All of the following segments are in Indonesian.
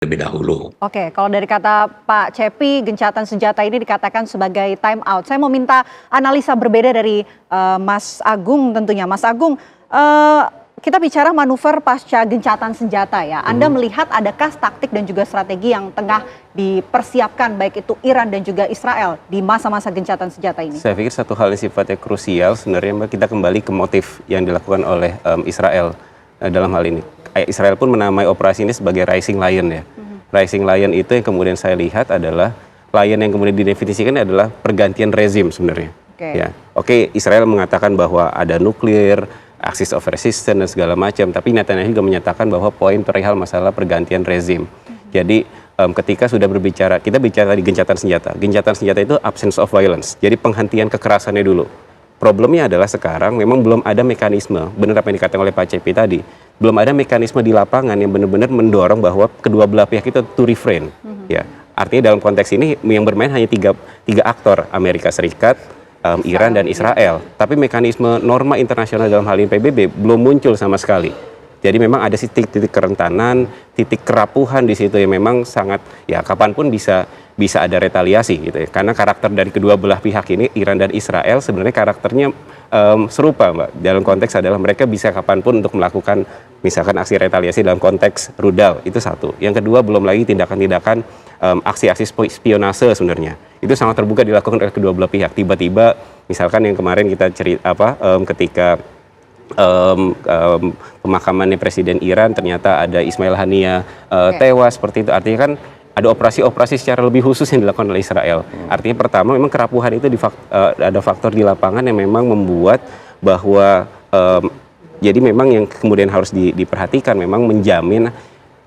lebih dahulu. Oke, kalau dari kata Pak Cepi, gencatan senjata ini dikatakan sebagai time out. Saya mau minta analisa berbeda dari Mas Agung tentunya. Mas Agung, kita bicara manuver pasca gencatan senjata ya. Anda melihat adakah taktik dan juga strategi yang tengah dipersiapkan baik itu Iran dan juga Israel di masa-masa gencatan senjata ini? Saya pikir satu hal yang sifatnya krusial sebenarnya kita kembali ke motif yang dilakukan oleh Israel dalam hal ini. Israel pun menamai operasi ini sebagai Rising Lion ya. Rising Lion itu yang kemudian saya lihat adalah lion yang kemudian didefinisikan adalah pergantian rezim sebenarnya. Ya, oke, Israel mengatakan bahwa ada nuklir, axis of resistance dan segala macam, tapi Netanyahu juga menyatakan bahwa poin perihal masalah pergantian rezim. Jadi ketika sudah berbicara, kita bicara di gencatan senjata. Gencatan senjata itu absence of violence. Jadi penghentian kekerasannya dulu. Problemnya adalah sekarang memang belum ada mekanisme, benar apa yang dikatakan oleh Pak Cepi tadi, belum ada mekanisme di lapangan yang benar-benar mendorong bahwa kedua belah pihak itu to refrain. Ya, artinya dalam konteks ini yang bermain hanya tiga aktor, Amerika Serikat, Iran dan Israel. Tapi mekanisme norma internasional dalam hal ini PBB belum muncul sama sekali. Jadi memang ada titik-titik kerentanan, titik kerapuhan di situ yang memang sangat ya kapanpun bisa ada retaliasi gitu ya. Karena karakter dari kedua belah pihak ini Iran dan Israel sebenarnya karakternya serupa, Mbak. Dalam konteks adalah mereka bisa kapanpun untuk melakukan misalkan aksi retaliasi dalam konteks rudal, itu satu. Yang kedua belum lagi tindakan-tindakan aksi-aksi spionase sebenarnya. Itu sangat terbuka dilakukan oleh kedua belah pihak. Tiba-tiba misalkan yang kemarin kita cerita ketika pemakamannya Presiden Iran ternyata ada Ismail Haniyeh tewas seperti itu. Artinya kan ada operasi-operasi secara lebih khusus yang dilakukan oleh Israel. Artinya pertama memang kerapuhan itu ada faktor di lapangan yang memang membuat bahwa jadi memang yang kemudian harus diperhatikan memang menjamin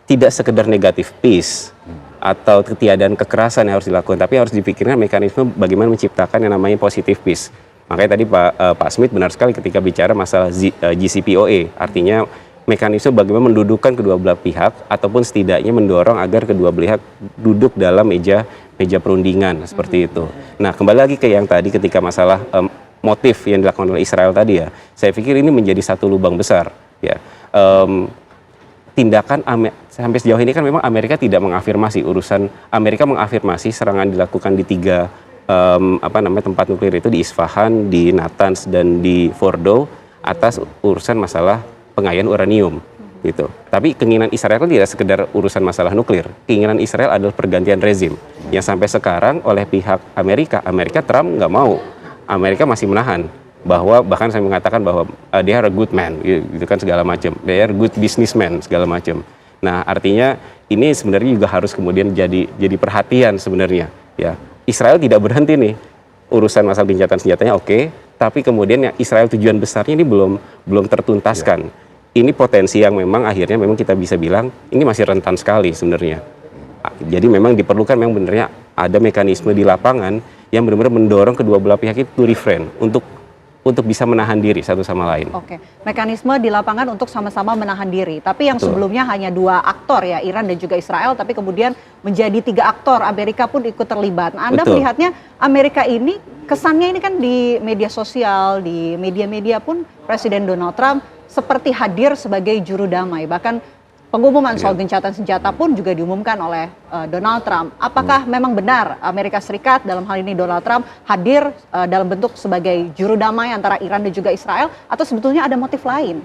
tidak sekedar negatif peace atau ketiadaan kekerasan yang harus dilakukan, tapi harus dipikirkan mekanisme bagaimana menciptakan yang namanya positive peace. Makanya tadi Pak Smith benar sekali ketika bicara masalah JCPOA, artinya mekanisme bagaimana mendudukkan kedua belah pihak ataupun setidaknya mendorong agar kedua belah pihak duduk dalam meja perundingan seperti itu. Nah, kembali lagi ke yang tadi ketika masalah motif yang dilakukan oleh Israel tadi ya, saya pikir ini menjadi satu lubang besar ya. Tindakan sampai sejauh ini kan memang Amerika tidak mengafirmasi Amerika mengafirmasi serangan dilakukan di tiga tempat nuklir itu di Isfahan, di Natanz dan di Fordow atas urusan masalah pengayaan uranium gitu. Tapi keinginan Israel kan tidak sekedar urusan masalah nuklir. Keinginan Israel adalah pergantian rezim yang sampai sekarang oleh pihak Amerika Trump nggak mau. Amerika masih menahan bahwa bahkan saya mengatakan bahwa they are a good man gitu kan segala macam. They are good businessman segala macam. Nah, artinya ini sebenarnya juga harus kemudian jadi perhatian sebenarnya ya. Israel tidak berhenti nih urusan masalah gencatan senjatanya oke, tapi kemudian yang Israel tujuan besarnya ini belum tertuntaskan. Ini potensi yang memang akhirnya memang kita bisa bilang ini masih rentan sekali sebenarnya. Jadi memang diperlukan memang benernya ada mekanisme di lapangan yang benar-benar mendorong kedua belah pihak itu to refrain untuk bisa menahan diri satu sama lain. Oke, mekanisme di lapangan untuk sama-sama menahan diri. Tapi yang sebelumnya hanya dua aktor ya, Iran dan juga Israel, tapi kemudian menjadi tiga aktor, Amerika pun ikut terlibat. Nah, Anda melihatnya Amerika ini, kesannya ini kan di media sosial, di media-media pun Presiden Donald Trump seperti hadir sebagai juru damai. Bahkan pengumuman soal gencatan senjata pun juga diumumkan oleh Donald Trump. Apakah memang benar Amerika Serikat, dalam hal ini Donald Trump, hadir dalam bentuk sebagai juru damai antara Iran dan juga Israel, atau sebetulnya ada motif lain?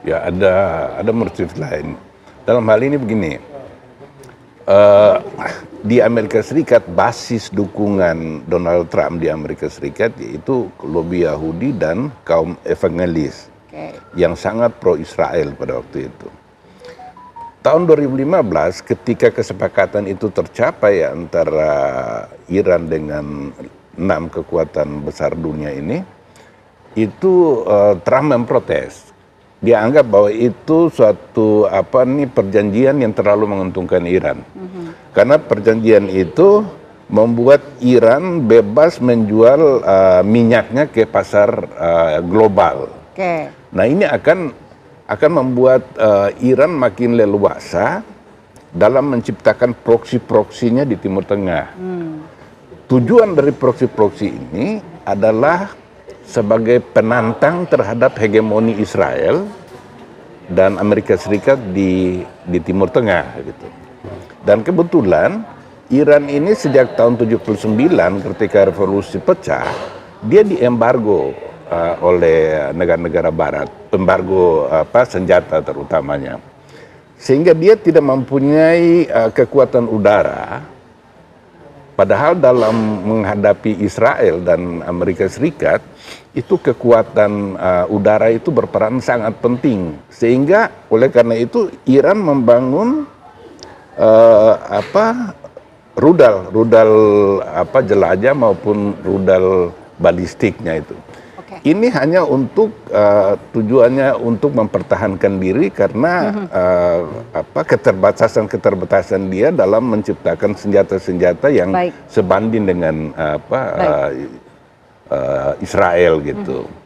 Ya, ada motif lain. Dalam hal ini begini, di Amerika Serikat basis dukungan Donald Trump di Amerika Serikat yaitu lobi Yahudi dan kaum evangelis yang sangat pro-Israel pada waktu itu. Tahun 2015 ketika kesepakatan itu tercapai antara Iran dengan 6 kekuatan besar dunia ini, itu Trump memprotes. Dia anggap bahwa itu suatu perjanjian yang terlalu menguntungkan Iran. Karena perjanjian itu membuat Iran bebas menjual minyaknya ke pasar global. Nah, ini akan membuat Iran makin leluasa dalam menciptakan proksi-proksinya di Timur Tengah. Tujuan dari proksi-proksi ini adalah sebagai penantang terhadap hegemoni Israel dan Amerika Serikat di Timur Tengah gitu. Dan kebetulan Iran ini sejak tahun 79 ketika revolusi pecah, dia diembargo oleh negara-negara barat, embargo senjata terutamanya. Sehingga dia tidak mempunyai kekuatan udara. Padahal dalam menghadapi Israel dan Amerika Serikat, itu kekuatan udara itu berperan sangat penting. Sehingga oleh karena itu Iran membangun rudal jelajah maupun rudal balistiknya itu. Ini hanya untuk tujuannya untuk mempertahankan diri karena keterbatasan dia dalam menciptakan senjata-senjata yang sebanding dengan Israel gitu.